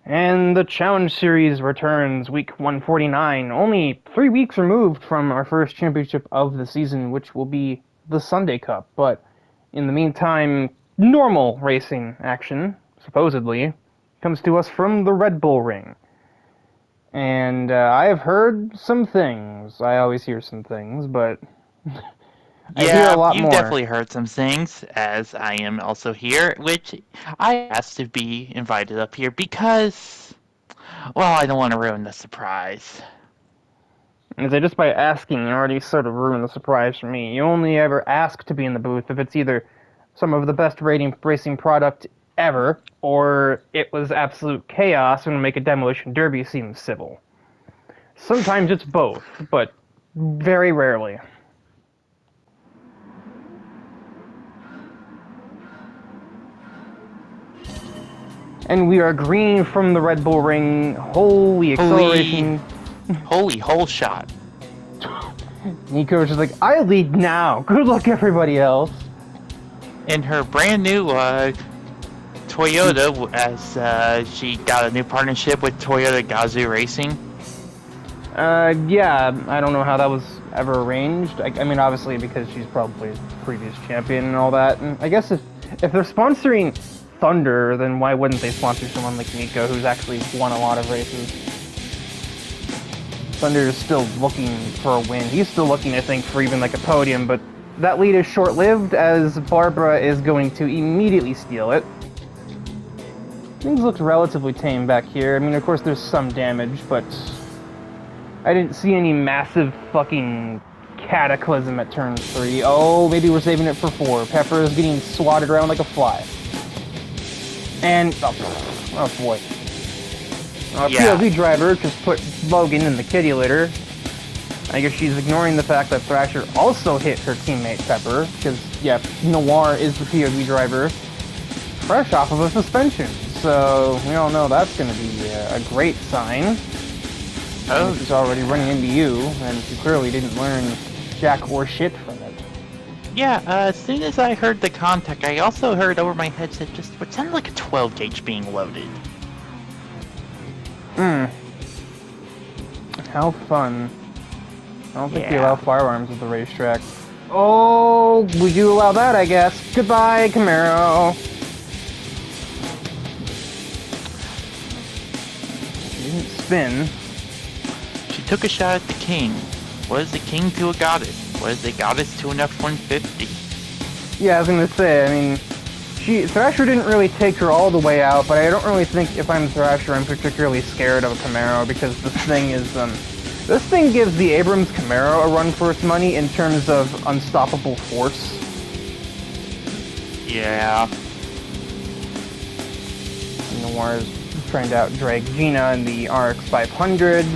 And the Challenge Series returns week 149, only 3 weeks removed from our first championship of the season, which will be the Sunday Cup. But in the meantime, normal racing action, supposedly, comes to us from the Red Bull Ring. And I have heard some things. I always hear some things, but I hear a Yeah, lot you've more. definitely heard some things, as I am also here, which I asked to be invited up here because, well, I don't want to ruin the surprise. As I just by asking, you already sort of ruined the surprise for me. You only ever ask to be in the booth if it's either some of the best racing product ever, or it was absolute chaos and would make a demolition derby seem civil. Sometimes it's both, but very rarely. And we are green from the Red Bull Ring. Holy Holy, acceleration. holy hole shot. Nico's just like, I lead now. Good luck, everybody else. In her brand new Toyota, as she got a new partnership with Toyota Gazoo Racing. Yeah, I don't know how that was ever arranged. I mean, obviously because she's probably previous champion and all that. And I guess if they're sponsoring Thunder, then why wouldn't they sponsor someone like Nico, who's actually won a lot of races? Thunder is still looking for a win. He's still looking, I think, for even like a podium, but that lead is short-lived as Barbara is going to immediately steal it. Things look relatively tame back here. I mean, of course, there's some damage, but I didn't see any massive fucking cataclysm at turn 3. Oh, maybe we're saving it for 4. Pepper is getting swatted around like a fly. And, oh boy. Yeah. POV driver just put Logan in the kitty litter. I guess she's ignoring the fact that Thrasher also hit her teammate Pepper, because, yeah, Noir is the POV driver, fresh off of a suspension. So, we all know that's going to be a great sign. Oh, She's already running into you, and she clearly didn't learn jack or shit from it. yeah. As soon as I heard the contact, I also heard over my headset just what sounded like a 12 gauge being loaded. How fun. I don't think we Yeah. allow firearms at the racetrack. Oh, we do allow that, I guess. Goodbye, Camaro. She didn't spin. She took a shot at the king. What is the king to a goddess? What is a goddess to an F-150? Yeah, I was gonna say, I mean, Thrasher didn't really take her all the way out, but I don't really think if I'm Thrasher, I'm particularly scared of a Camaro, because this thing gives the Abrams Camaro a run for its money in terms of unstoppable force. Yeah. Noir is trying to out-drag Gina in the RX 500.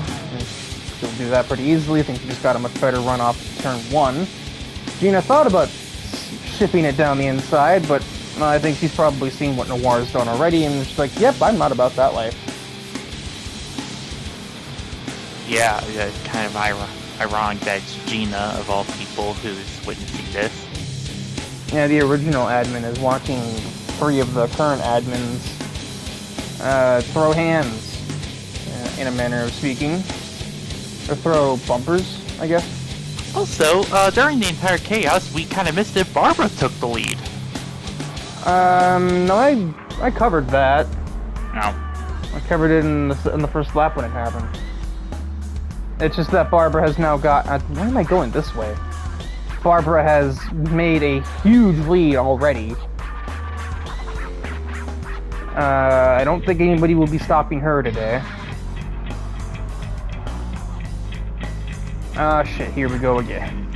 She'll do that pretty easily. I think she just got a much better run off turn 1. Gina thought about shipping it down the inside, but I think she's probably seen what Noir's done already, and she's like, yep, I'm not about that life. Yeah, it's kind of ironic that it's Gina, of all people, who's witnessing this. Yeah, the original admin is watching 3 of the current admins throw hands, in a manner of speaking. Or throw bumpers, I guess. Also, during the entire chaos, we kind of missed it. Barbara took the lead. No, I covered that. No. I covered it in the first lap when it happened. It's just that Barbara has now got... why am I going this way? Barbara has made a huge lead already. I don't think anybody will be stopping her today. Ah, shit, here we go again.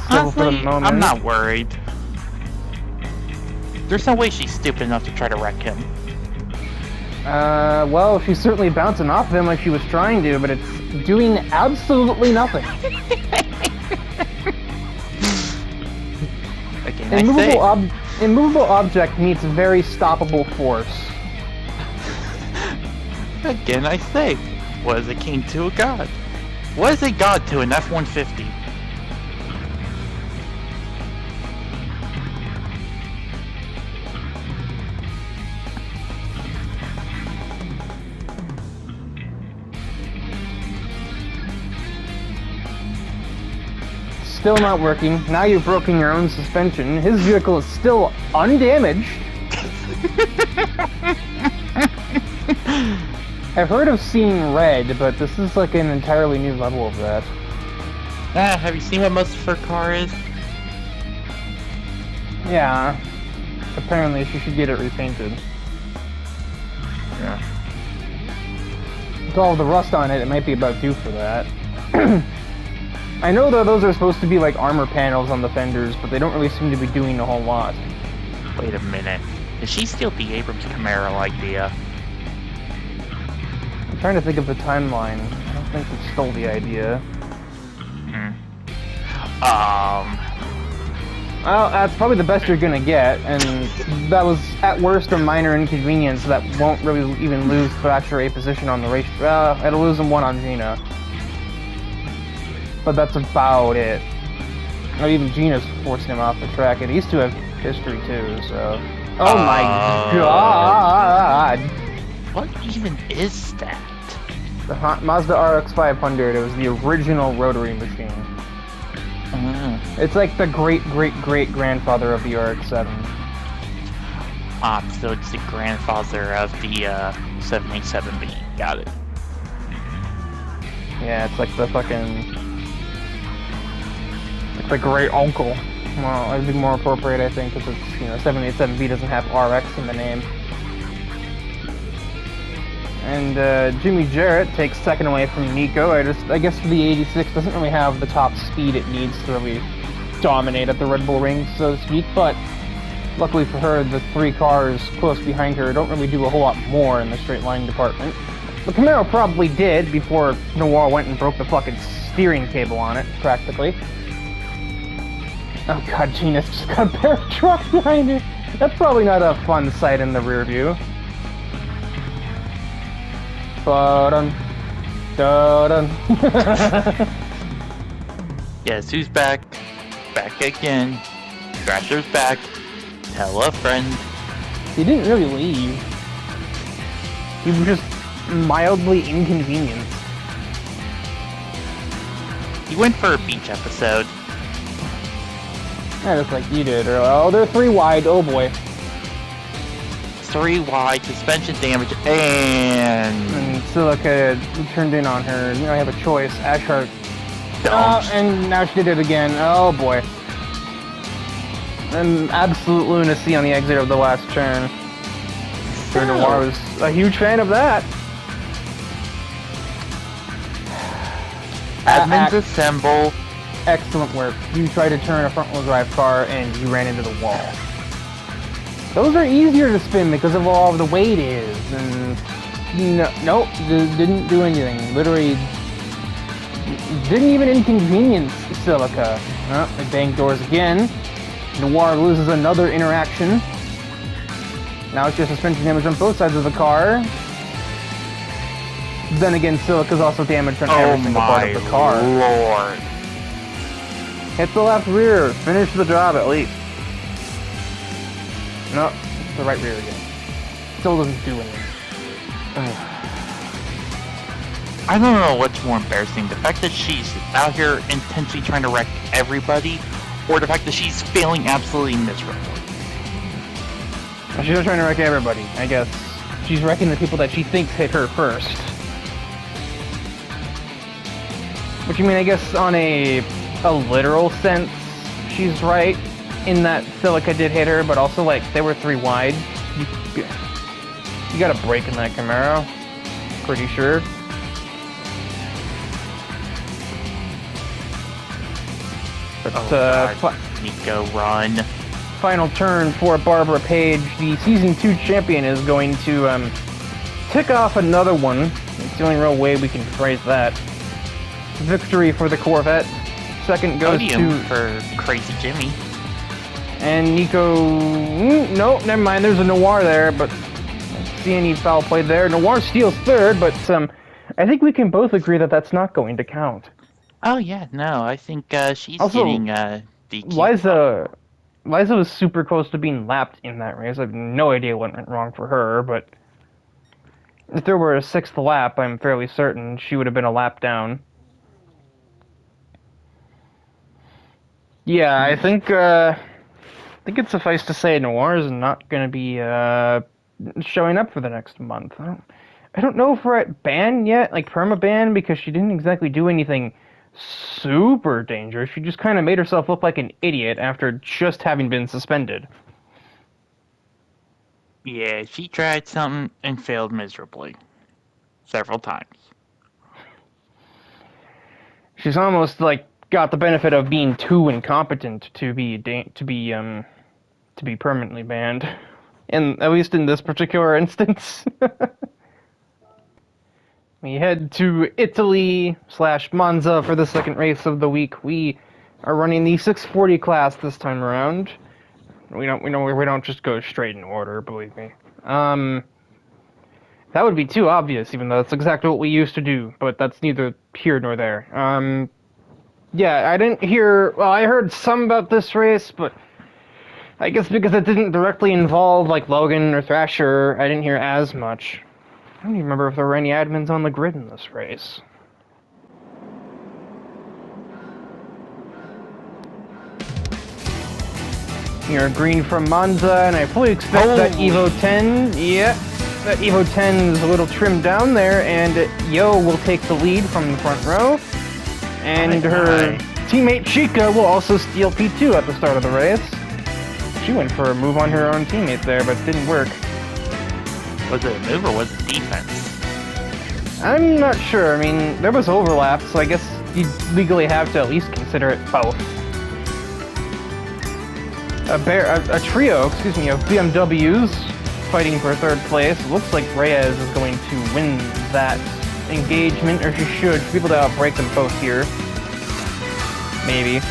Still for the Honestly, moment. I'm not worried. There's no way she's stupid enough to try to wreck him. Well, she's certainly bouncing off of him like she was trying to, but it's doing absolutely nothing. Again, Immovable object meets very stoppable force. Again, I say, what is a king to a god? What is a god to an F-150? still not working. Now you've broken your own suspension. His vehicle is still undamaged. I've heard of seeing red, but this is like an entirely new level of that. Have you seen what most of her car is? Yeah. Apparently she should get it repainted. Yeah. With all the rust on it, it might be about due for that. I know that those are supposed to be like armor panels on the fenders, but they don't really seem to be doing a whole lot. Wait a minute. Did she steal the Abrams Camaro idea? I'm trying to think of the timeline. I don't think he stole the idea. Well, that's probably the best you're gonna get, and that was at worst a minor inconvenience that won't really even lose Thrasher a position on the race. It'll lose him one on Gina. But that's about it. Not even Gina's forcing him off the track, and these two have history too, so... Oh my god! What even is that? The Mazda RX 500, it was the original rotary machine. It's like the great-great-great-grandfather of the RX-7. So it's the grandfather of the 787B. Got it. Yeah, it's like the fucking... like the great uncle. Well, it'd be more appropriate, I think, because it's, 787B doesn't have RX in the name. And Jimmy Jarrett takes second away from Nico. I guess the 86 doesn't really have the top speed it needs to really dominate at the Red Bull ring, so to speak, but luckily for her, the three cars close behind her don't really do a whole lot more in the straight line department. The Camaro probably did before Noir went and broke the fucking steering cable on it, practically. Oh god, Gina's just got a pair of trucks behind her. That's probably not a fun sight in the rear view. Ba-dun. Da-dun. Guess who's back? Back again. Thrasher's back. Tell a friend. He didn't really leave. He was just mildly inconvenienced. He went for a beach episode. Yeah, just like you did. Or, oh, they're three wide. Oh boy. 3 wide, suspension damage, and Silica turned in on her. I have a choice. Ashhart. And now she did it again. Oh boy. And absolute lunacy on the exit of the last turn. Noir was a huge fan of that. Admins assemble. Excellent work. You tried to turn a front-wheel drive car and you ran into the wall. Those are easier to spin because of all of the weight is, and nope, didn't do anything. Literally, didn't even inconvenience Silica. They banged doors again. Noir loses another interaction. Now it's just suspension damage on both sides of the car. Then again, Silica's also damaged on every single part of the car. Oh my lord. Hit the left rear. Finish the job at least. No, it's the right rear again. Still doesn't do anything. I don't know what's more embarrassing, the fact that she's out here intentionally trying to wreck everybody, or the fact that she's failing absolutely miserably. She's not trying to wreck everybody, I guess. She's wrecking the people that she thinks hit her first. Which, I mean, I guess on a literal sense, she's right. In that Silica did hit her, but also, like, they were 3 wide. You got a break in that Camaro. Pretty sure. But, Nico, run. Final turn for Barbara Page. The Season 2 champion is going to, tick off another one. It's the only real way we can phrase that. Victory for the Corvette. Second goes Podium to... for Crazy Jimmy. And Nico... nope, never mind. There's a Noir there, but... I don't see any foul play there. Noir steals third, but I think we can both agree that that's not going to count. Oh yeah, no, I think she's Also, getting DQ. Liza was super close to being lapped in that race. I have no idea what went wrong for her, but... if there were a 6th lap, I'm fairly certain she would have been a lap down. Yeah, I think it's suffice to say Noir is not going to be showing up for the next month. I don't know if we're at ban yet, like perma-ban, because she didn't exactly do anything super dangerous. She just kind of made herself look like an idiot after just having been suspended. Yeah, she tried something and failed miserably. Several times. She's almost like got the benefit of being too incompetent to be to be permanently banned, and at least in this particular instance. We head to Italy / Monza for the second race of the week. We are running the 640 class this time around. We don't just go straight in order, believe me. That would be too obvious, even though that's exactly what we used to do. But that's neither here nor there. Yeah, I didn't hear. Well, I heard some about this race, but I guess because it didn't directly involve like Logan or Thrasher, I didn't hear as much. I don't even remember if there were any admins on the grid in this race. You're green from Monza, and I fully expect that Evo 10, yeah, that Evo 10 is a little trimmed down there, and Yo will take the lead from the front row, and her teammate Chica will also steal P2 at the start of the race. She went for a move on her own teammate there, but didn't work. Was it a move or was it defense? I'm not sure. I mean, there was overlap, so I guess you'd legally have to at least consider it both. A trio, of BMWs fighting for third place. It looks like Reyes is going to win that engagement, or she should. She'll be able to outbreak them both here. Maybe.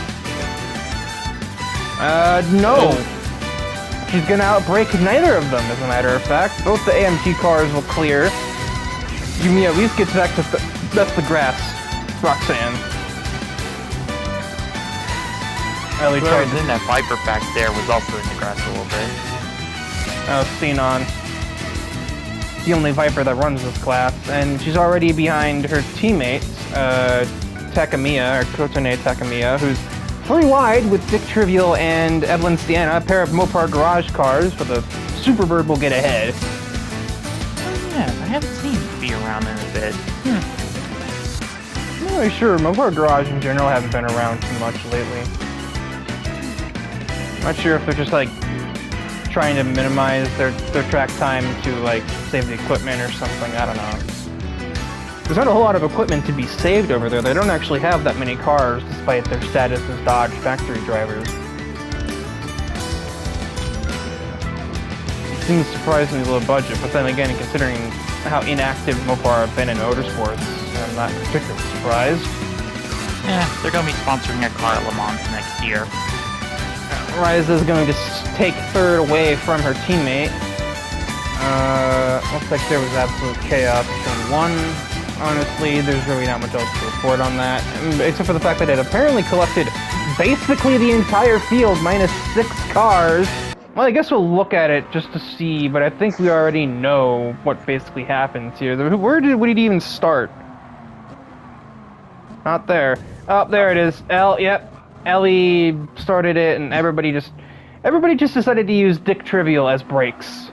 No. She's gonna outbreak neither of them, as a matter of fact. Both the AMG cars will clear. Yumi at least gets back to that's the grass. Roxanne. Whoever was in that Viper back there was also in the grass a little bit. Oh, Xenon. The only Viper that runs this class, and she's already behind her teammate, Takamiya, or Kotone Takamiya, who's fully wide with Dick Trivial and Evelyn Sienna, a pair of Mopar Garage cars, but the Superbird will get ahead. Oh yeah, I haven't seen it be around in a bit. I'm not really sure. Mopar Garage in general haven't been around too much lately. I'm not sure if they're just like trying to minimize their track time to like save the equipment or something. I don't know. There's not a whole lot of equipment to be saved over there. They don't actually have that many cars, despite their status as Dodge factory drivers. It seems surprisingly low budget, but then again, considering how inactive Mopar have been in motorsports, I'm not particularly surprised. Yeah, they're going to be sponsoring a car at Le Mans next year. Ryza is going to take third away from her teammate. Looks like there was absolute chaos in one. Honestly, there's really not much else to report on that, except for the fact that it apparently collected basically the entire field minus 6 cars. Well, I guess we'll look at it just to see, but I think we already know what basically happens here. Where did we even start? Not there. Oh, there it is. Yep. Ellie started it, and everybody just decided to use Dick Trivial as brakes.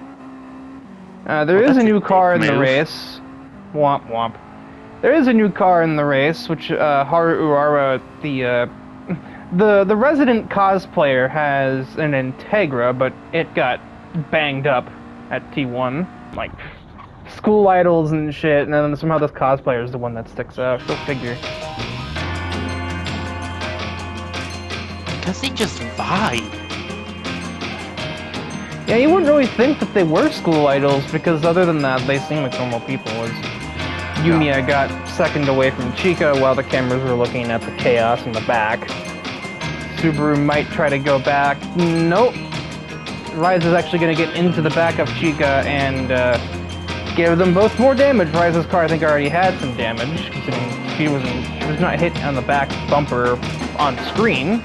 There is a new car in the race. Womp womp. There is a new car in the race, which Haru Urara, the resident cosplayer, has an Integra, but it got banged up at T1, like school idols and shit, and then somehow this cosplayer is the one that sticks out. Go figure. Because they just vibe. Yeah, you wouldn't really think that they were school idols, because other than that, they seem like normal people. As Yumiya got second away from Chica while the cameras were looking at the chaos in the back. Subaru might try to go back. Nope. Rise is actually going to get into the back of Chica and give them both more damage. Rise's car, I think, already had some damage, considering she was not hit on the back bumper on screen.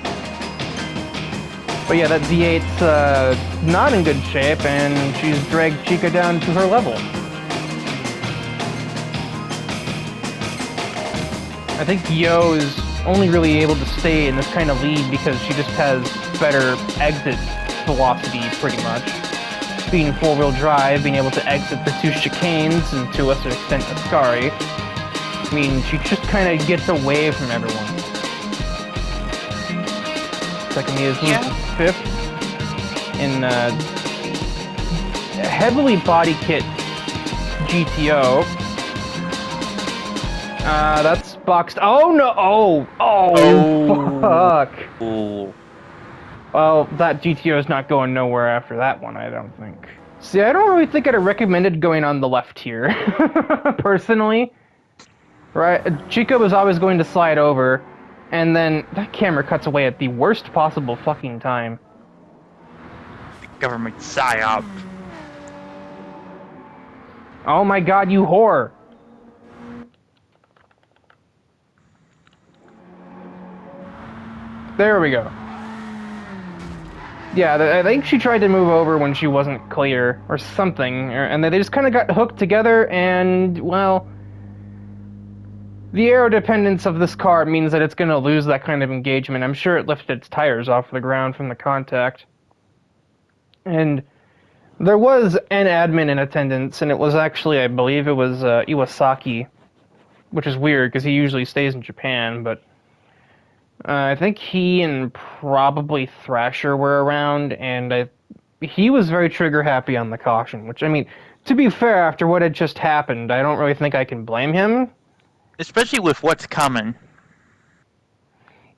But yeah, that Z8's not in good shape, and she's dragged Chica down to her level. I think Yo is only really able to stay in this kind of lead because she just has better exit velocity, pretty much. Being four-wheel drive, being able to exit the two chicanes, and to a lesser extent Ascari. I mean, she just kind of gets away from everyone. Takamiya's moved to 5th in heavily body kit GTO. That's boxed. Oh no! Oh, fuck! Ooh. Well, that GTO is not going nowhere after that one, I don't think. See, I don't really think I'd have recommended going on the left here, personally. Right? Chica was always going to slide over, and then that camera cuts away at the worst possible fucking time. Government psyop. Oh my god, you whore! There we go. Yeah, I think she tried to move over when she wasn't clear, or something, and they just kind of got hooked together, and, well... The aero dependence of this car means that it's going to lose that kind of engagement. I'm sure it lifted its tires off the ground from the contact. And there was an admin in attendance, and it was actually, I believe it was Iwasaki, which is weird because he usually stays in Japan, but I think he and probably Thrasher were around, and he was very trigger happy on the caution, which, I mean, to be fair, after what had just happened, I don't really think I can blame him. Especially with what's coming.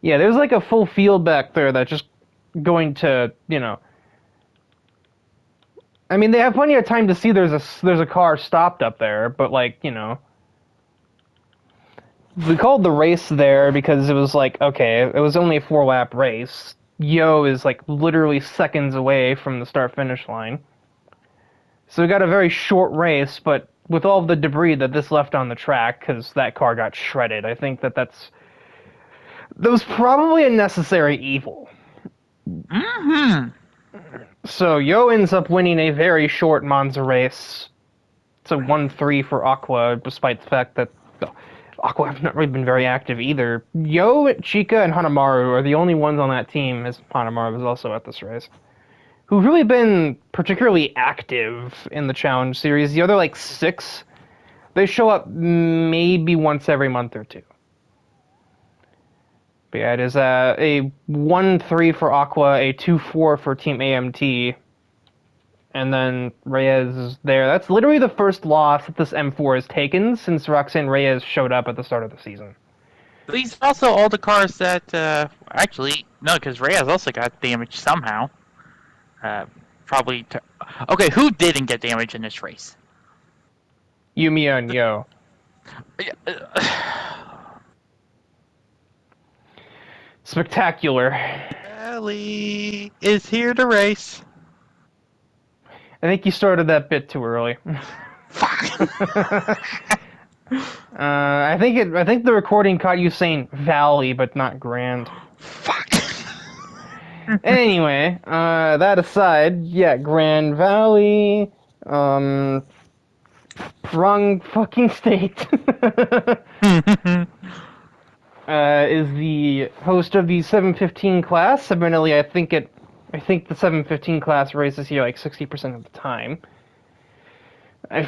Yeah, there's like a full field back there that's just going to, you know... I mean, they have plenty of time to see there's a car stopped up there, but like, you know... We called the race there because it was like, okay, it was only a 4-lap race. Yo is like literally seconds away from the start-finish line. So we got a very short race, but with all the debris that this left on the track, because that car got shredded, I think that was probably a necessary evil. Mm-hmm. So Yo ends up winning a very short Monza race. It's a 1-3 for Aqua, despite the fact that Aqua have not really been very active either. Yo, Chica, and Hanamaru are the only ones on that team, as Hanamaru was also at this race, who've really been particularly active in the Challenge Series. The other, like, 6, they show up maybe once every month or two. But yeah, it is a 1-3 for Aqua, a 2-4 for Team AMT, and then Reyes is there. That's literally the first loss that this M4 has taken since Roxanne Reyes showed up at the start of the season. These also all the cars that, actually, no, because Reyes also got damaged somehow. Probably. Okay, who didn't get damaged in this race? Yumiya and Yo. Spectacular. Ellie is here to race. I think you started that bit too early. Fuck. I think the recording caught you saying Valley, but not Grand. Fuck. Anyway, that aside, yeah, Grand Valley, wrong fucking state, is the host of the 715 class. Evidently, I think the 715 class races here like 60% of the time.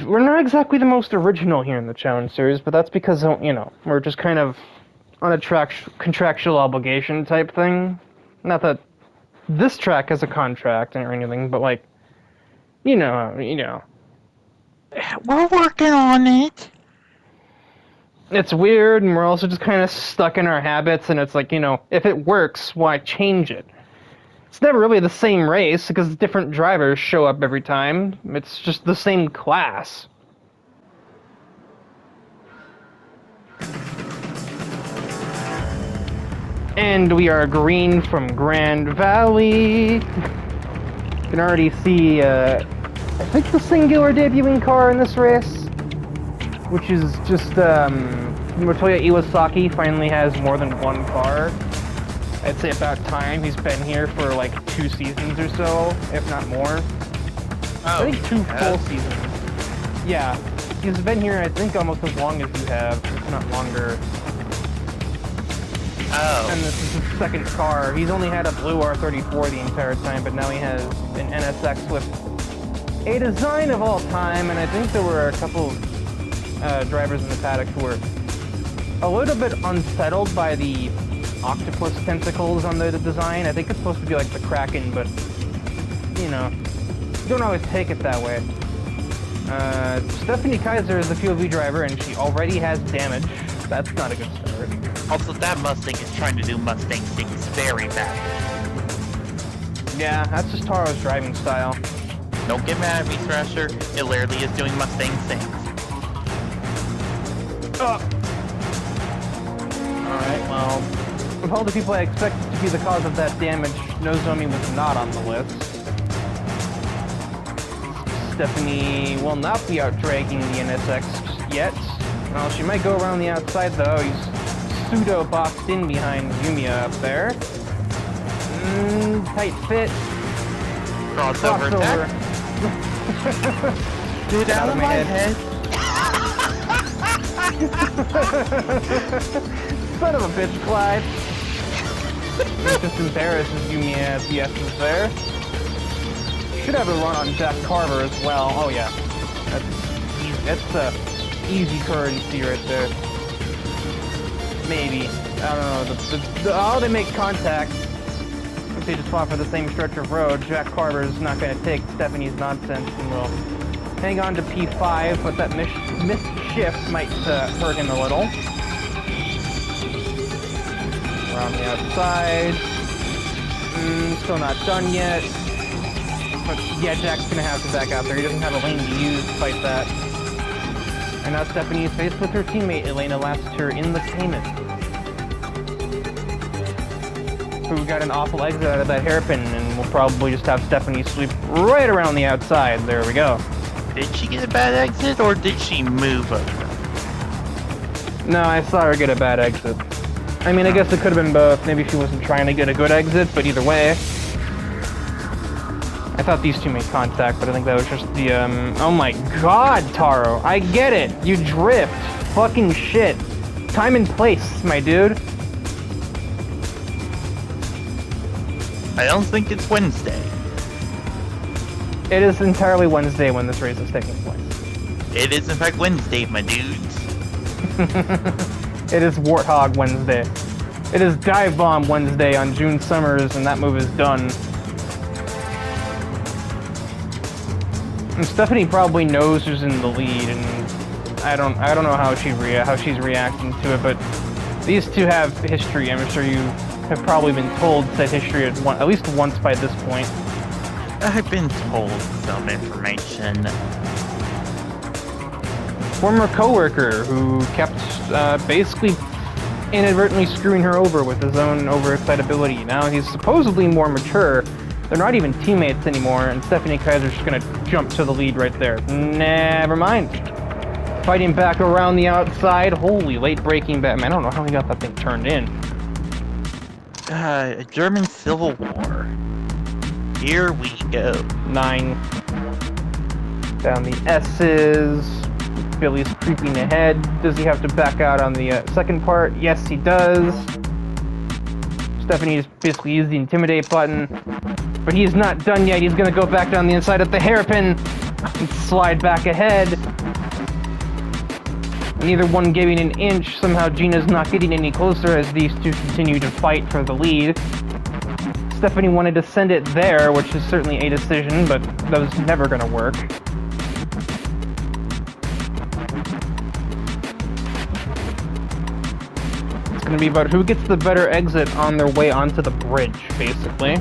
We're not exactly the most original here in the Challenge Series, but that's because, you know, we're just kind of on a contractual obligation type thing. Not that this track has a contract or anything, but like, you know. We're working on it. It's weird, and we're also just kind of stuck in our habits, and it's like, you know, if it works, why change it? It's never really the same race, because different drivers show up every time. It's just the same class. And we are green from Grand Valley. You can already see, I think the singular debuting car in this race, which is just, Motoya Iwasaki finally has more than one car. I'd say about time. He's been here for like 2 seasons or so, if not more. Oh, I think 2 full seasons. Yeah, he's been here, I think, almost as long as you have, if not longer. Oh. And this is his second car. He's only had a blue R34 the entire time, but now he has an NSX with a design of all time, and I think there were a couple drivers in the paddock who were a little bit unsettled by the octopus tentacles on the design. I think it's supposed to be like the Kraken, but, you know, you don't always take it that way. Stephanie Kaiser is the POV driver, and she already has damage. That's not a good start. Also, that Mustang is trying to do Mustang things very bad. Yeah, that's just Taro's driving style. Don't get mad at me, Thrasher. It literally is doing Mustang things. Alright, well, of all the people I expected to be the cause of that damage, Nozomi was not on the list. Stephanie will not be out dragging the NSX yet. Well, she might go around the outside though. He's pseudo-boxed in behind Yumiya up there. Tight fit. Crossover attack. Get out of my head. Son of a bitch, Clyde. It just embarrasses Yumiya as the S is there. Should have a run on Jack Carver as well. Oh yeah. That's easy currency right there. Maybe. I don't know. How they make contact, if they just swap for the same stretch of road, Jack Carver's not going to take Stephanie's nonsense and will hang on to P5, but that missed shift might hurt him a little. Around the outside. Still not done yet. But yeah, Jack's going to have to back out there. He doesn't have a lane to use to fight that. And now Stephanie is faced with her teammate, Elena Lassiter, in the Cayman. So we got an awful exit out of that hairpin, and we'll probably just have Stephanie sweep right around the outside. There we go. Did she get a bad exit, or did she move over? No, I saw her get a bad exit. I mean, I guess it could have been both. Maybe she wasn't trying to get a good exit, but either way. I thought these two made contact, but I think that was just the, oh my god, Taro! I get it! You drift! Fucking shit! Time and place, my dude! I don't think it's Wednesday. It is entirely Wednesday when this race is taking place. It is in fact Wednesday, my dudes. It is Warthog Wednesday. It is Dive Bomb Wednesday on June Summers, and that move is done. And Stephanie probably knows who's in the lead, and I don't know how she's reacting to it, but these two have history. I'm sure you have probably been told said history at least once by this point. I've been told some information. Former coworker who kept basically inadvertently screwing her over with his own overexcitability. Now he's supposedly more mature. They're not even teammates anymore, and Stephanie Kaiser's just gonna jump to the lead right there. Never mind. Fighting back around the outside. Holy, late breaking Batman. I don't know how he got that thing turned in. German Civil War. Here we go. 9. Down the S's. Billy's creeping ahead. Does he have to back out on the second part? Yes, he does. Stephanie just basically used the Intimidate button. But he's not done yet. He's going to go back down the inside at the hairpin and slide back ahead. Neither one giving an inch. Somehow Gina's not getting any closer as these two continue to fight for the lead. Stephanie wanted to send it there, which is certainly a decision, but that was never going to work. It's going to be about who gets the better exit on their way onto the bridge, basically.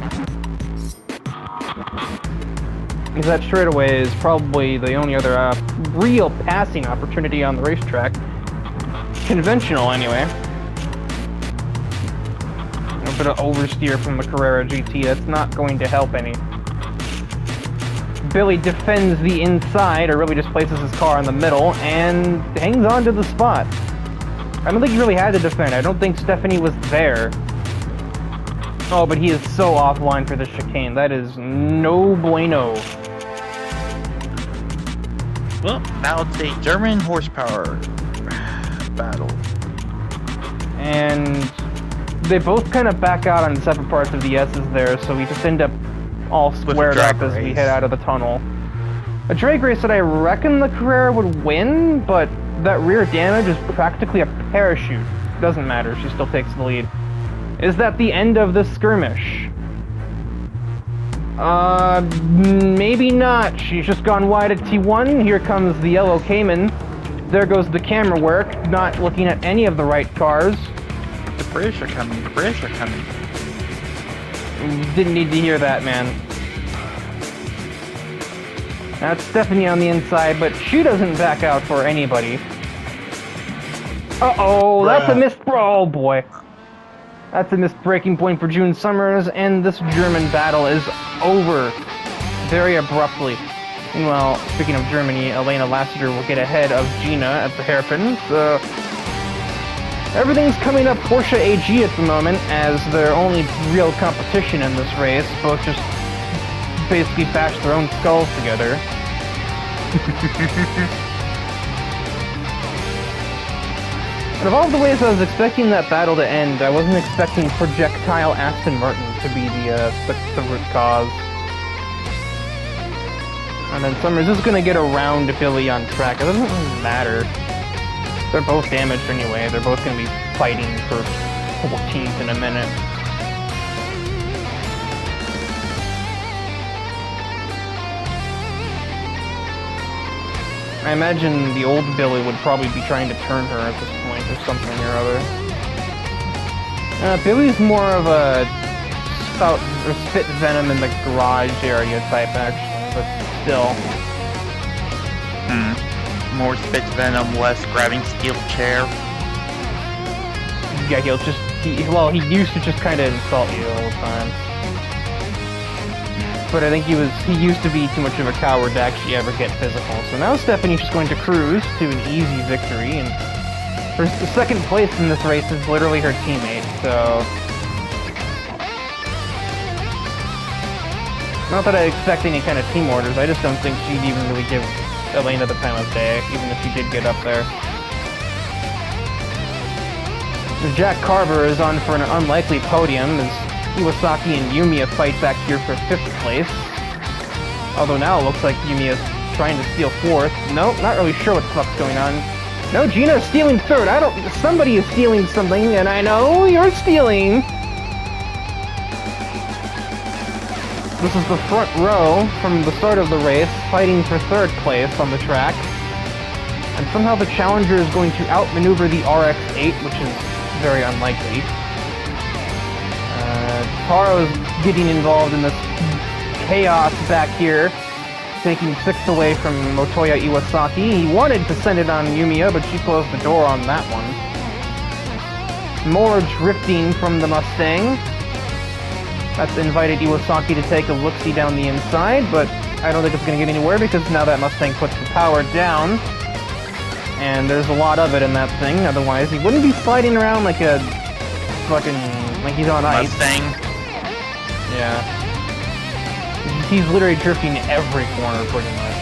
Because that straightaway is probably the only other real passing opportunity on the racetrack. Conventional, anyway. A bit of oversteer from the Carrera GT, that's not going to help any. Billy defends the inside, or really just places his car in the middle, and hangs on to the spot. I don't think he really had to defend. I don't think Stephanie was there. Oh, but he is so offline for the chicane. That is no bueno. Well, now it's a German horsepower battle. And they both kind of back out on separate parts of the S's there, so we just end up all a squared drag up as we race. head out of the tunnel. A drag race that I reckon the Carrera would win, but that rear damage is practically a parachute. Doesn't matter, she still takes the lead. Is that the end of this skirmish? Maybe not. She's just gone wide at T1. Here comes the yellow Cayman. There goes the camera work, not looking at any of the right cars. The British are coming. The British are coming. Didn't need to hear that, man. That's Stephanie on the inside, but she doesn't back out for anybody. Uh-oh, that's a missed... Oh, boy. That's a missed breaking point for June Summers, and this German battle is over very abruptly. Meanwhile, speaking of Germany, Elena Lassiter will get ahead of Gina at the hairpins. Everything's coming up Porsche AG at the moment, as their only real competition in this race. Both just basically bash their own skulls together. And of all the ways I was expecting that battle to end, I wasn't expecting projectile Aston Martin to be the root cause. And then Summers is gonna get around Billy on track. It doesn't really matter. They're both damaged anyway. They're both gonna be fighting for 14th in a minute. I imagine the old Billy would probably be trying to turn her at this point or something or other. Billy's more of a spout or spit venom in the garage area type actually, but still. More spit venom, less grabbing steel chair. Yeah, he used to just kind of insult you all the time. But I think he used to be too much of a coward to actually ever get physical. So now Stephanie's just going to cruise to an easy victory, and her second place in this race is literally her teammate, so... Not that I expect any kind of team orders, I just don't think she'd even really give Elena the time of day, even if she did get up there. Jack Carver is on for an unlikely podium as Iwasaki and Yumiya fight back here for 5th place. Although now it looks like Yumiya's trying to steal 4th. Nope, not really sure what the fuck's going on. No, Gina's stealing 3rd. Somebody is stealing something, and I know you're stealing. This is the front row from the start of the race, fighting for 3rd place on the track. And somehow the Challenger is going to outmaneuver the RX-8, which is very unlikely. Taro's getting involved in this chaos back here, taking 6th away from Motoya Iwasaki. He wanted to send it on Yumiya, but she closed the door on that one. More drifting from the Mustang. That's invited Iwasaki to take a look-see down the inside, but I don't think it's going to get anywhere because now that Mustang puts the power down. And there's a lot of it in that thing, otherwise he wouldn't be sliding around like a fucking... like he's on ice. Mustang. Yeah. He's literally drifting every corner, pretty much.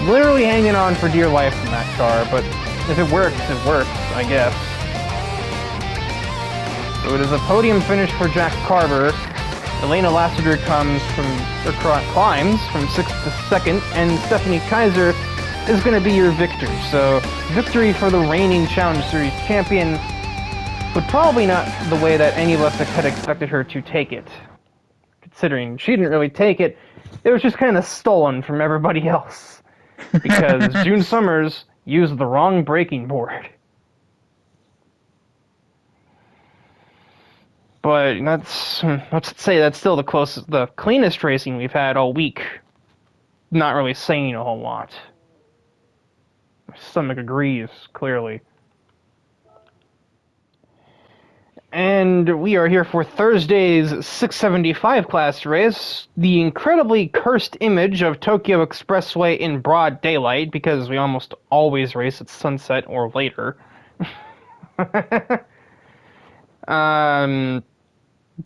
Literally hanging on for dear life in that car, but if it works, I guess. So it is a podium finish for Jack Carver. Elena Lassiter climbs from 6th to 2nd, and Stephanie Kaiser is going to be your victor. So, victory for the reigning Challenge Series champion, but probably not the way that any of us had expected her to take it. Considering she didn't really take it, it was just kind of stolen from everybody else. Because June Summers used the wrong braking board. But let's say that's still the cleanest racing we've had all week. Not really saying a whole lot. My stomach agrees, clearly. And we are here for Thursday's 675 class race, the incredibly cursed image of Tokyo Expressway in broad daylight, because we almost always race at sunset or later.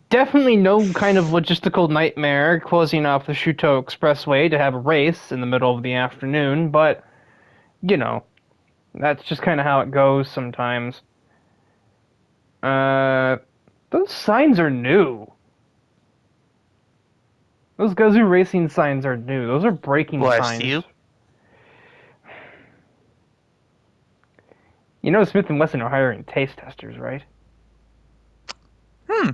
Definitely no kind of logistical nightmare closing off the Shuto Expressway to have a race in the middle of the afternoon, but, you know, That's just kind of how it goes sometimes. Those signs are new. Those Gazoo Racing signs are new. Those are braking Bless signs. you. You know Smith & Wesson are hiring taste testers, right? Hmm.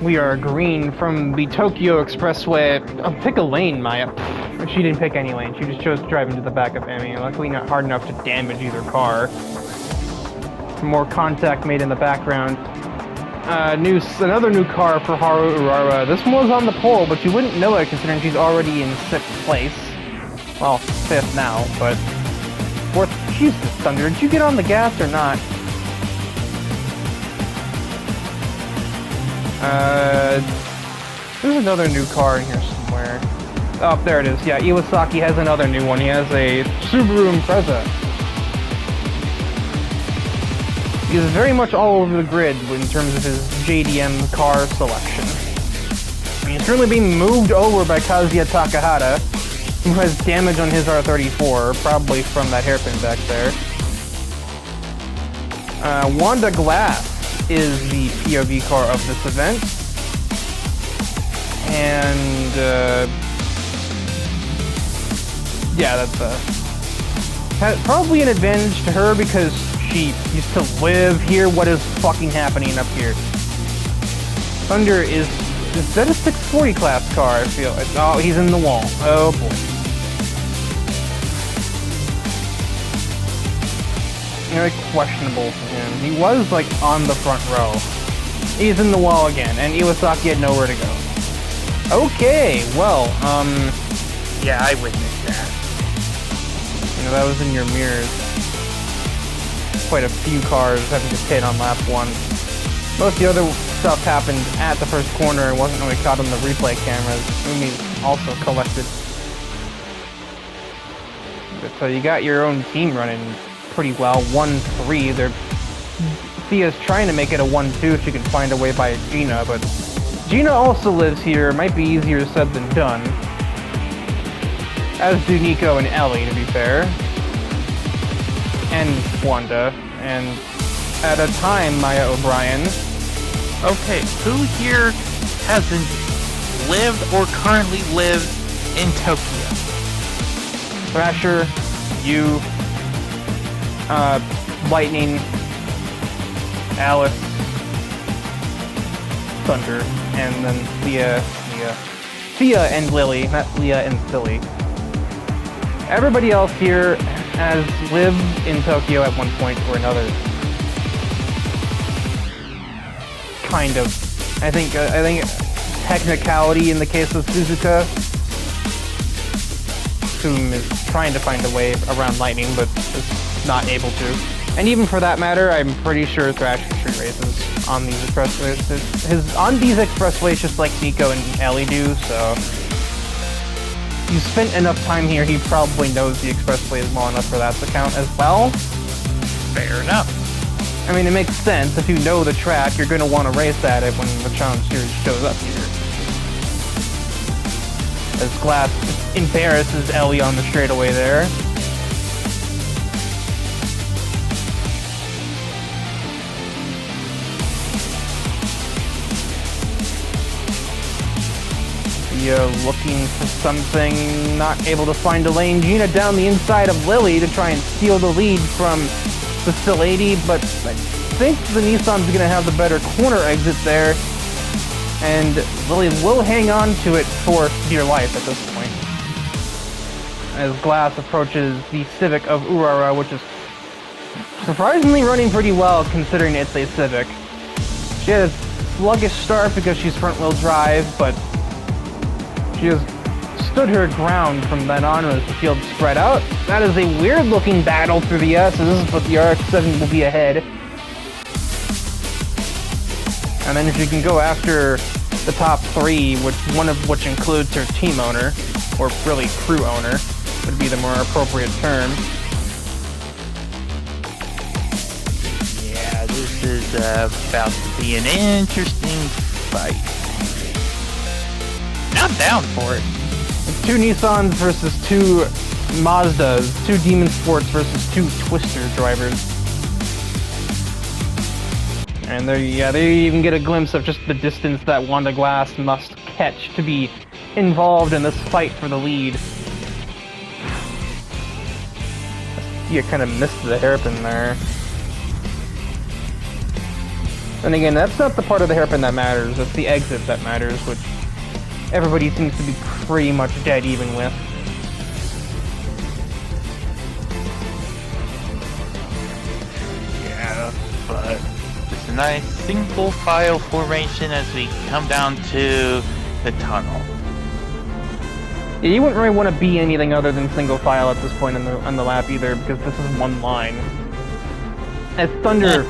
We are green from the Tokyo Expressway. Pick a lane, Maya. She didn't pick any lane. She just chose to drive into the back of Emmy. Luckily not hard enough to damage either car. More contact made in the background. Another new car for Haru Urara. This one was on the pole, but you wouldn't know it considering she's already in 6th place. Well, 5th now, but 4th. Jesus, Thunder, did you get on the gas or not? There's another new car in here somewhere. Oh, there it is. Yeah, Iwasaki has another new one. He has a Subaru Impreza. He's very much all over the grid in terms of his JDM car selection. He's currently being moved over by Kazuya Takahata, who has damage on his R34, probably from that hairpin back there. Wanda Glass is the POV car of this event. And, yeah, that's probably an advantage to her because she used to live here. What is fucking happening up here? Thunder is that a 640 class car? I feel it. Oh, he's in the wall. Oh boy. Very questionable for him. He was like on the front row. He's in the wall again, and Iwasaki had nowhere to go. Okay, well, Yeah, I witnessed that. you know, that was in your mirrors. Quite a few cars having to pit on lap 1. Most of the other stuff happened at the first corner and wasn't really caught on the replay cameras. Umi also collected. But, so you got your own team running pretty well. 1-3. Thea's trying to make it a 1-2 if she can find a way by Gina, but Gina also lives here. Might be easier said than done. As do Nico and Ellie, to be fair. And Wanda, and at a time, Maya O'Brien. Okay, who here hasn't lived or currently lives in Tokyo? Thrasher, you, Lightning, Alice, Thunder, and then Thea and Lily, not Leah and Philly. Everybody else here has lived in Tokyo at one point or another. Kind of. I think technicality in the case of Suzuka, whom is trying to find a way around Lightning, but is not able to. And even for that matter, I'm pretty sure Thrasher street races on these expressways. On these expressways, just like Nico and Ellie do, so you spent enough time here, he probably knows the expressways well enough for that to count as well. Fair enough. I mean, it makes sense. If you know the track, you're going to want to race at it when the challenge series shows up here. As Glass just embarrasses Ellie on the straightaway there. Looking for something, not able to find a lane. Gina down the inside of Lily to try and steal the lead from the Still 80, but I think the Nissan's going to have the better corner exit there, and Lily will hang on to it for dear life at this point. As Glass approaches the Civic of Urara, which is surprisingly running pretty well considering it's a Civic. She had a sluggish start because she's front-wheel drive, but she has stood her ground from then on as the field spread out. That is a weird-looking battle through the S's, but the RX-7 will be ahead. And then if you can go after the top 3, one of which includes her team owner, or really crew owner, would be the more appropriate term. Yeah, this is about to be an interesting fight. I'm down for it. Two Nissans versus two Mazdas, two Demon Sports versus two Twister drivers. And there you even get a glimpse of just the distance that Wanda Glass must catch to be involved in this fight for the lead. You kind of missed the hairpin there. And again, that's not the part of the hairpin that matters, it's the exit that matters, which everybody seems to be pretty much dead even with. Yeah, but just a nice single file formation as we come down to the tunnel. Yeah, you wouldn't really want to be anything other than single file at this point on the lap either, because this is one line. As Thunder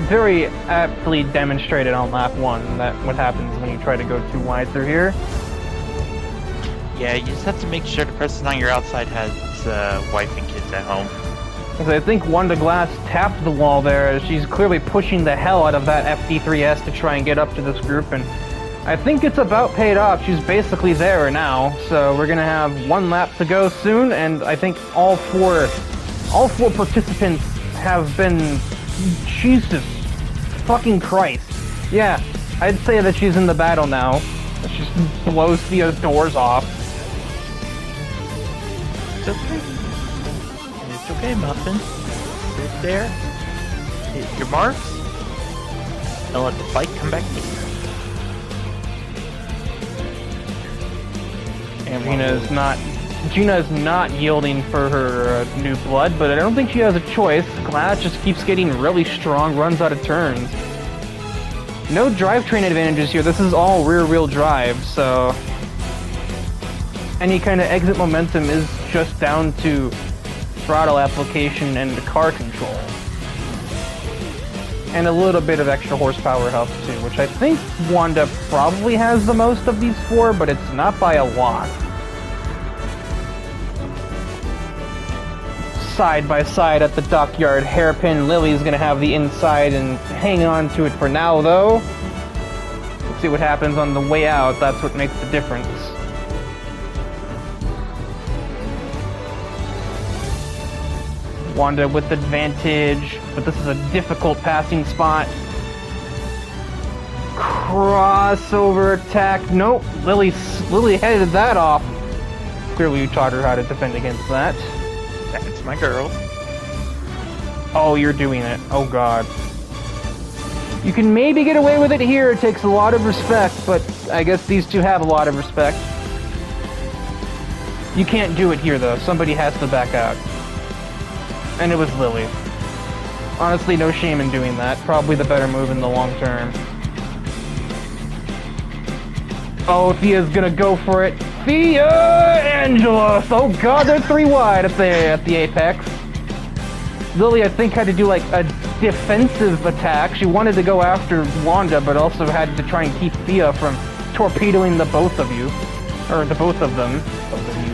very aptly demonstrated on lap 1, that what happens when you try to go too wide through here. Yeah, you just have to make sure the person on your outside has wife and kids at home. Because I think Wanda Glass tapped the wall there, as she's clearly pushing the hell out of that FD3S to try and get up to this group, and I think it's about paid off. She's basically there now, so we're gonna have one lap to go soon, and I think all four participants have been... Jesus fucking Christ. Yeah, I'd say that she's in the battle now. She just blows the doors off. It's okay. It's okay, Muffin. Sit there, hit your marks, and let the fight come back to you. Gina is not yielding for her new blood, but I don't think she has a choice. Glass just keeps getting really strong, runs out of turns. No drivetrain advantages here. This is all rear-wheel drive, so any kind of exit momentum is just down to throttle application and car control. And a little bit of extra horsepower helps too, which I think Wanda probably has the most of these four, but it's not by a lot. Side by side at the dockyard, Hairpin Lily's gonna have the inside and hang on to it for now though. Let's see what happens on the way out, that's what makes the difference. Wanda with advantage, but this is a difficult passing spot. Crossover attack, nope, Lily headed that off. Clearly you taught her how to defend against that. That's my girl. Oh, you're doing it. Oh god. You can maybe get away with it here, it takes a lot of respect, but I guess these two have a lot of respect. You can't do it here though, somebody has to back out. And it was Lily. Honestly, no shame in doing that. Probably the better move in the long term. Oh, Thea's gonna go for it. Thea Angelus! Oh god, they're 3 wide at the apex. Lily, I think, had to do like a defensive attack. She wanted to go after Wanda, but also had to try and keep Thea from torpedoing the both of you. Or the both of them. Both of you.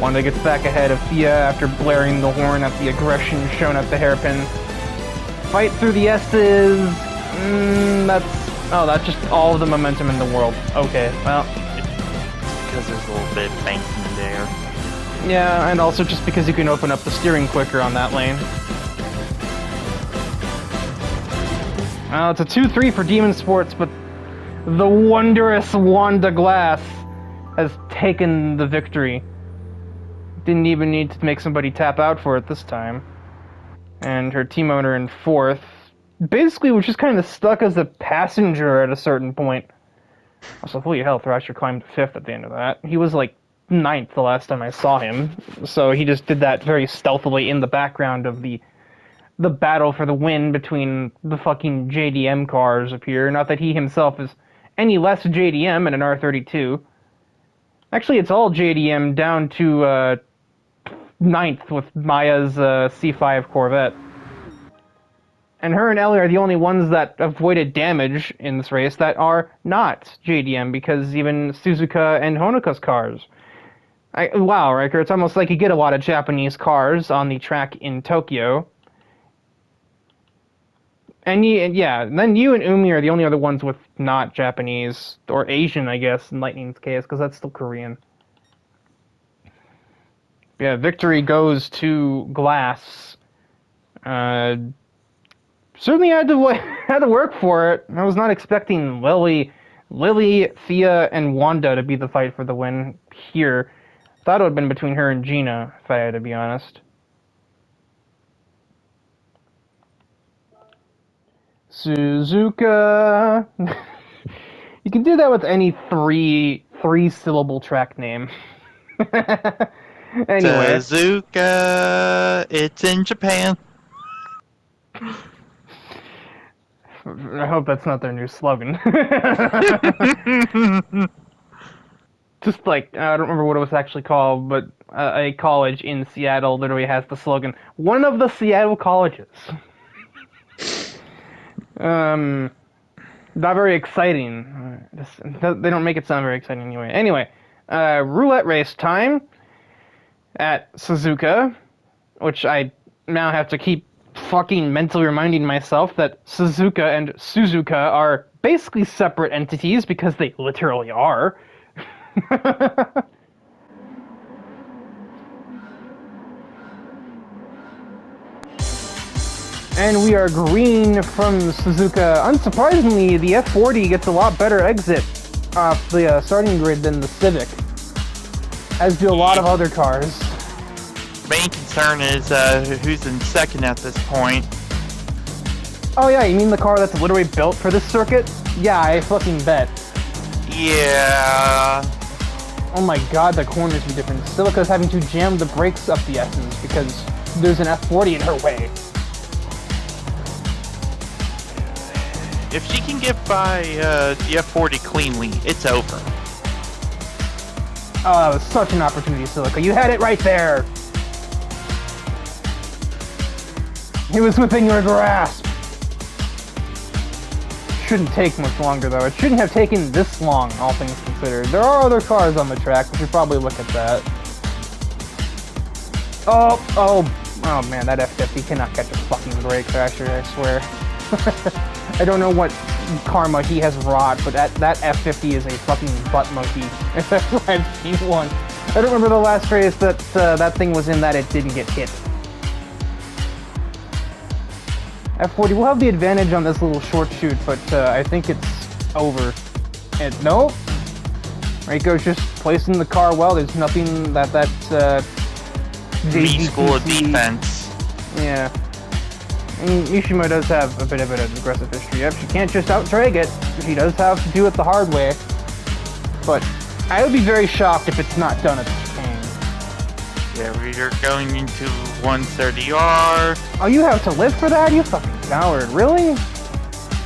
Wanda gets back ahead of Thea after blaring the horn at the aggression shown at the hairpin. Fight through the S's. That's just all of the momentum in the world. Okay, well. It's because there's a little bit of banking there. Yeah, and also just because you can open up the steering quicker on that lane. Well, it's a 2-3 for Demon Sports, but the wondrous Wanda Glass has taken the victory. Didn't even need to make somebody tap out for it this time. And her team owner in 4th basically was just kind of stuck as a passenger at a certain point. Also, holy hell, Thrasher climbed 5th at the end of that. He was like 9th the last time I saw him, so he just did that very stealthily in the background of the battle for the win between the fucking JDM cars up here. Not that he himself is any less JDM in an R32. Actually, it's all JDM down to 9th with Maya's C5 Corvette. And her and Ellie are the only ones that avoided damage in this race that are not JDM, because even Suzuka and Honoka's cars. Wow, Riker, it's almost like you get a lot of Japanese cars on the track in Tokyo. And then you and Umi are the only other ones with not Japanese or Asian, I guess, in Lightning's case, because that's still Korean. Yeah, victory goes to Glass. Certainly had to had to work for it. I was not expecting Lily, Thea, and Wanda to be the fight for the win here. Thought it would have been between her and Gina, if I had to be honest. Suzuka. You can do that with any three-syllable track name. Anyway. Suzuka, it's in Japan. I hope that's not their new slogan. Just like, I don't remember what it was actually called, but a college in Seattle literally has the slogan, "One of the Seattle colleges." Not very exciting. They don't make it sound very exciting anyway. Anyway, roulette race time at Suzuka, which I now have to keep fucking mentally reminding myself that Suzuka and Suzuka are basically separate entities because they literally are. And we are green from Suzuka. Unsurprisingly, the F40 gets a lot better exit off the starting grid than the Civic, as do a lot of other cars. Main concern is who's in second at this point. Oh yeah, you mean the car that's literally built for this circuit? Yeah, I fucking bet. Yeah. Oh my god, the corners are different. Silica's having to jam the brakes up the S's because there's an F40 in her way. If she can get by the F40 cleanly, it's over. Oh, that was such an opportunity, Silica. You had it right there! It was within your grasp! Shouldn't take much longer, though. It shouldn't have taken this long, all things considered. There are other cars on the track. We should probably look at that. Oh man, that F50 cannot catch a fucking brake, Thrasher, I swear. I don't know what karma he has wrought, but that F50 is a fucking butt monkey. If I've seen one. I don't remember the last race that that thing was in that it didn't get hit. F40 will have the advantage on this little short shoot, but I think it's over. And nope. Reiko's just placing the car well. There's nothing that B school of defense. Yeah. And Mishima does have a bit of an aggressive history. Yep, she can't just out-drag it. She does have to do it the hard way. But I would be very shocked if it's not done at the chicane. Yeah, we are going into 130R. Oh, you have to live for that? You fucking coward. Really?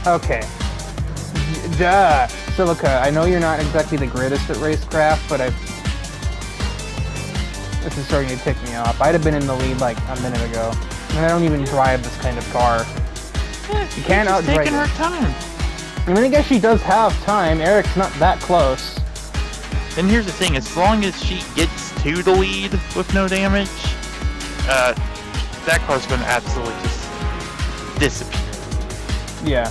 Okay. Duh. Silica, I know you're not exactly the greatest at racecraft, but this is starting to tick me off. I'd have been in the lead like a minute ago. And I don't even drive this kind of car. Yeah, You can't out-drag taking it. her time. I mean, I guess she does have time. Eric's not that close. And here's the thing, as long as she gets to the lead with no damage, that car's going to absolutely just disappear. Yeah.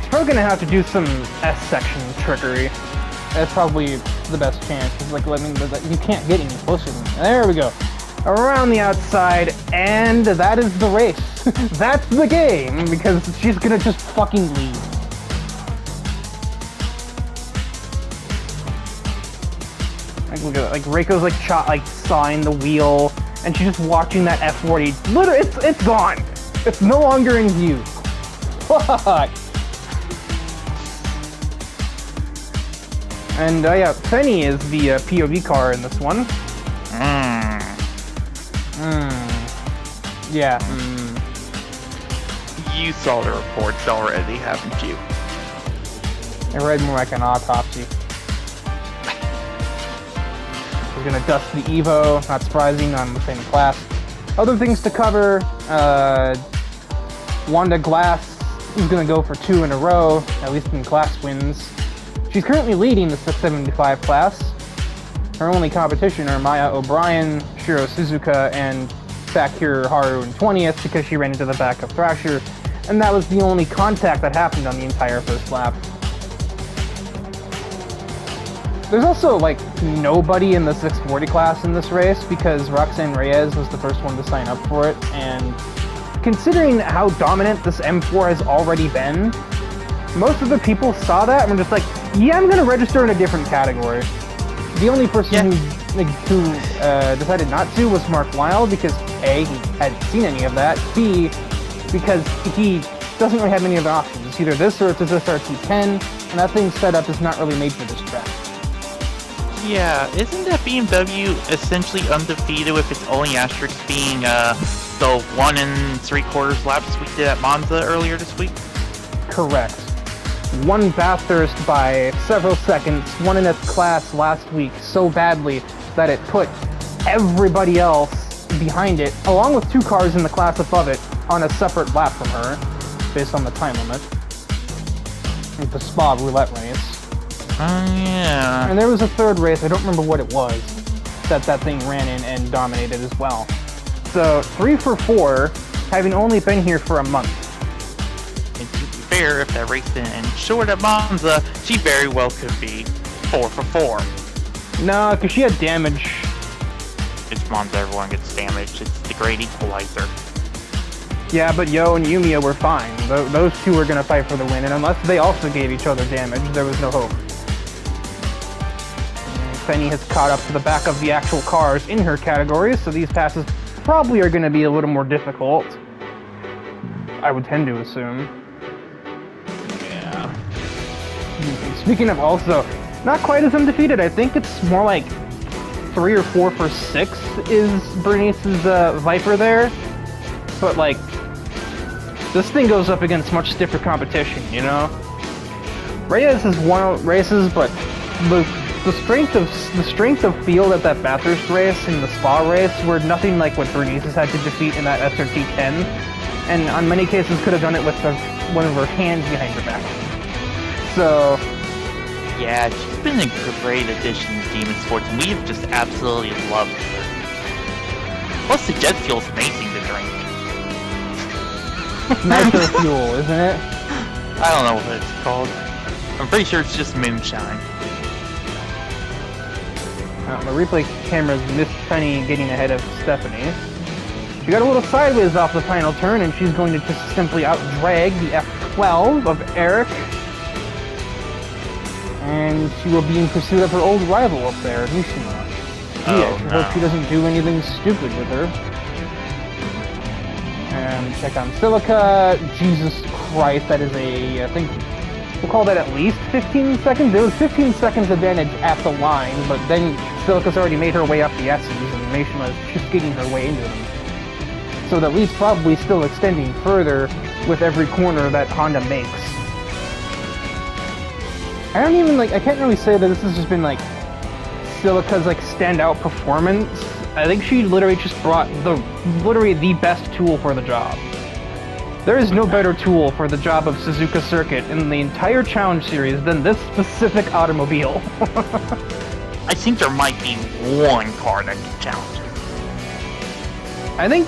She's probably gonna have to do some S-section trickery. That's probably the best chance. Cause like, I mean, you can't get any closer than that. There we go. Around the outside, and that is the race. That's the game, because she's gonna just fucking lead. Like, look at that. Like, Reiko's like sawing the wheel, and she's just watching that F40. Literally, it's gone. It's no longer in view. Fuck. And yeah, Penny is the POV car in this one. Yeah. You saw the reports already, haven't you? I read more like an autopsy. We're gonna dust the Evo, not surprising, on the same class. Other things to cover, Wanda Glass is gonna go for 2 in a row, at least in class wins. She's currently leading the 675 class. Her only competition are Maya O'Brien, Shiro Suzuka, and Sakura Haru in 20th because she ran into the back of Thrasher and that was the only contact that happened on the entire first lap. There's also, like, nobody in the 640 class in this race because Roxanne Reyes was the first one to sign up for it, and considering how dominant this M4 has already been, most of the people saw that and were just like, yeah, I'm gonna register in a different category. The only person who decided not to was Mark Wilde because A, he hadn't seen any of that, B, because he doesn't really have any other options. It's either this or it's this SRT-10, and that thing's set up is not really made for this track. Yeah, isn't that BMW essentially undefeated with its only asterisk being the 1 3/4 laps we did at Monza earlier this week? Correct. One Bathurst by several seconds, won in its class last week so badly that it put everybody else behind it, along with 2 cars in the class above it, on a separate lap from her, based on the time limit. Like the Spa roulette race. Yeah. And there was a third race, I don't remember what it was, that thing ran in and dominated as well. So, 3 for 4, having only been here for a month. And to be fair, if that race didn't end short at Monza, she very well could be 4 for 4. No, because she had damage. It's Monza, everyone gets damaged. It's the great equalizer. Yeah, but Yo and Yumiya were fine. Those two were going to fight for the win, and unless they also gave each other damage, there was no hope. Fenny has caught up to the back of the actual cars in her category, so these passes probably are going to be a little more difficult. I would tend to assume. Yeah. Speaking of also, not quite as undefeated, I think it's more like 3 or 4 for 6 is Bernice's Viper there. But like, this thing goes up against much stiffer competition, you know? Reyes has won races, but the strength of field at that Bathurst race and the Spa race were nothing like what Bernice has had to defeat in that SRT-10, and on many cases could have done it with one of her hands behind her back. So yeah, she's been a great addition to Demon Sports, and we have just absolutely loved her. Plus, the jet fuel's amazing to drink. nitro fuel, isn't it? I don't know what it's called. I'm pretty sure it's just moonshine. The replay cameras missed Penny getting ahead of Stephanie. She got a little sideways off the final turn, and she's going to just simply out-drag the F12 of Eric. And she will be in pursuit of her old rival up there, Mishima. I hope she doesn't do anything stupid with her. And check on Silica. Jesus Christ, that is I think, we'll call that at least 15 seconds. There was 15 seconds advantage at the line, but then Silica's already made her way up the S's, and Mishima is just getting her way into them. So the lead's probably still extending further with every corner that Honda makes. I can't really say that this has just been like Silica's like standout performance. I think she literally just brought literally the best tool for the job. There is no better tool for the job of Suzuka Circuit in the entire Challenge Series than this specific automobile. I think there might be one car that can challenge it. I think,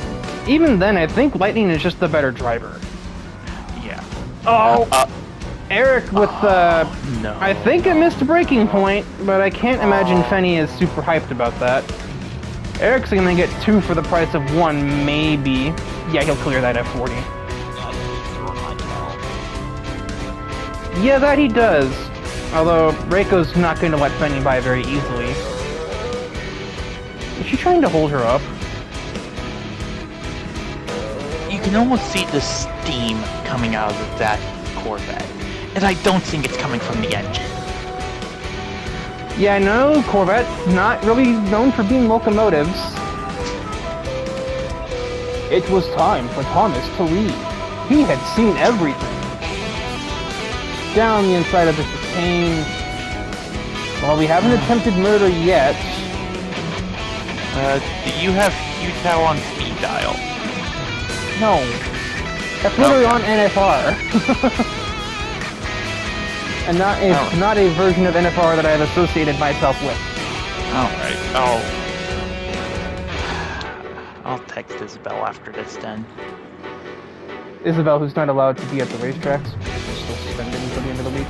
even then, I think Lightning is just the better driver. Yeah. Oh! Eric with, no. I think a missed braking point, but I can't imagine Fenny is super hyped about that. Eric's gonna get 2 for the price of 1, maybe. Yeah, he'll clear that F40. Yeah, that he does. Although, Reiko's not going to let Fenny by very easily. Is she trying to hold her up? You can almost see the steam coming out of that Corvette. And I don't think it's coming from the engine. Yeah, no, Corvette's not really known for being locomotives. It was time for Thomas to leave. He had seen everything. Down the inside of the chicane. Well, we haven't attempted murder yet. Do you have Utah on speed dial? No. That's literally on NFR. And not a version of NFR that I have associated myself with. Alright, I'll text Isabel after this then. Isabel, who's not allowed to be at the racetracks, is still suspended until the end of the week.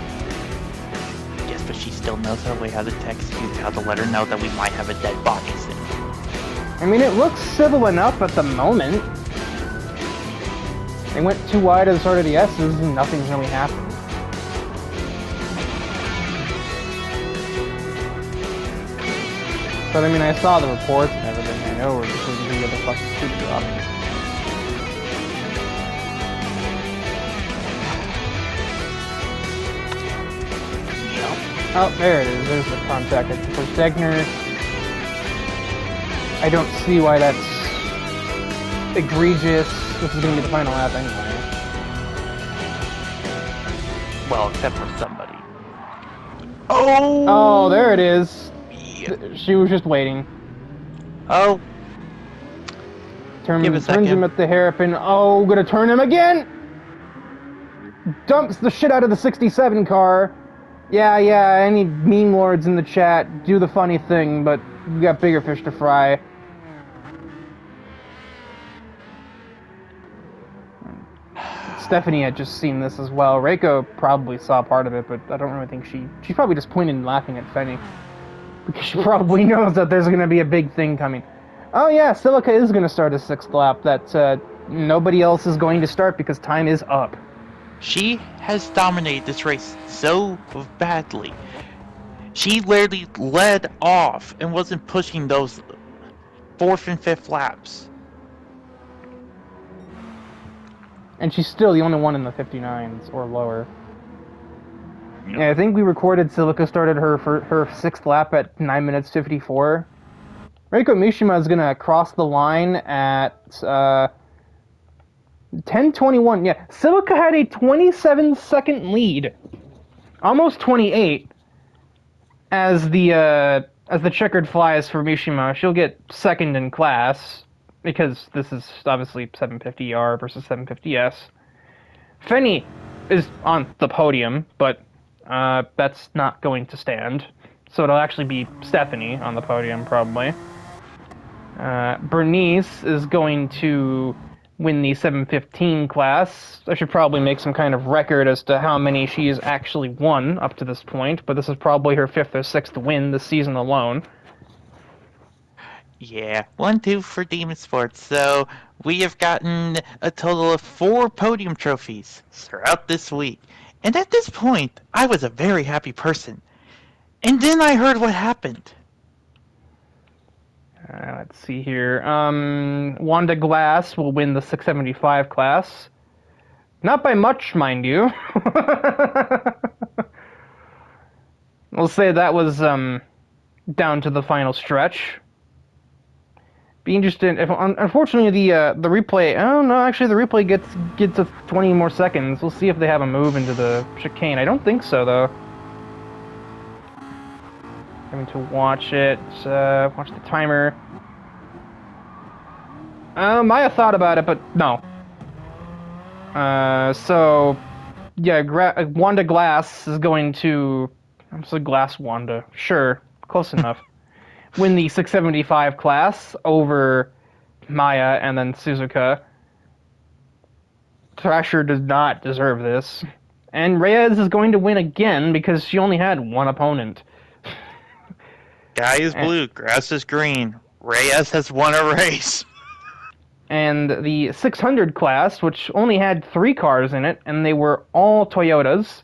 Yes, but she still knows her way how to text you, how to let her know that we might have a dead body soon. I mean, it looks civil enough at the moment. They went too wide at the start of the S's and nothing's really happened. But I mean, I saw the reports and everything. I know we're just going to get the fucking scoop drop. Oh, there it is. There's the contact for Stegner. I don't see why that's egregious. This is going to be the final lap anyway. Well, except for somebody. Oh! Oh, there it is. Yeah. She was just waiting. Oh. Give a Turns second. him at the hairpin. Oh, gonna turn him again! Dumps the shit out of the 67 car. Yeah, any meme lords in the chat, do the funny thing, but we got bigger fish to fry. Stephanie had just seen this as well. Reiko probably saw part of it, but I don't really think she's probably just pointing and laughing at Fenny. Because she probably knows that there's gonna be a big thing coming. Oh yeah, Silica is gonna start a 6th lap that nobody else is going to start because time is up. She has dominated this race so badly. She literally led off and wasn't pushing those 4th and 5th laps. And she's still the only one in the 59s or lower. Yeah, I think we recorded Silica started her 6th lap at 9 minutes 54. Reiko Mishima is gonna cross the line at 10:21. Yeah, Silica had a 27-second lead, almost 28. As the checkered flies for Mishima, she'll get second in class because this is obviously 750R versus 750S. Fenny is on the podium, but that's not going to stand. So it'll actually be Stephanie on the podium, probably. Bernice is going to win the 715 class. I should probably make some kind of record as to how many she has actually won up to this point, but this is probably her 5th or 6th win this season alone. Yeah, 1-2 for Demon Sports. So we have gotten a total of 4 podium trophies throughout this week. And at this point, I was a very happy person. And then I heard what happened. Let's see here. Wanda Glass will win the 675 class. Not by much, mind you. We'll say that was down to the final stretch. Be interested. Unfortunately, the replay. Oh no, actually, the replay gets 20 more seconds. We'll see if they have a move into the chicane. I don't think so, though. Having to watch it. Watch the timer. Maya thought about it, but no. So yeah, Wanda Glass is going to. I'm so Glass Wanda. Sure, close enough. Win the 675 class over Maya and then Suzuka. Thrasher does not deserve this. And Reyes is going to win again because she only had one opponent. Guy is blue, grass is green. Reyes has won a race. And the 600 class, which only had 3 cars in it, and they were all Toyotas.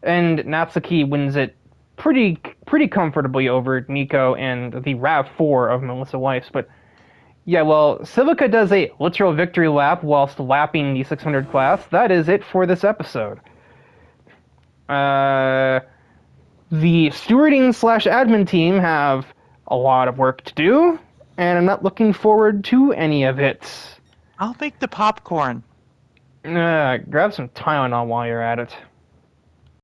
And Natsuki wins it pretty comfortably over Nico and the RAV4 of Melissa Weiss. But yeah, well, Civica does a literal victory lap whilst lapping the 600 class. That is it for this episode. The stewarding/admin team have a lot of work to do, and I'm not looking forward to any of it. I'll make the popcorn. Grab some Tylenol while you're at it.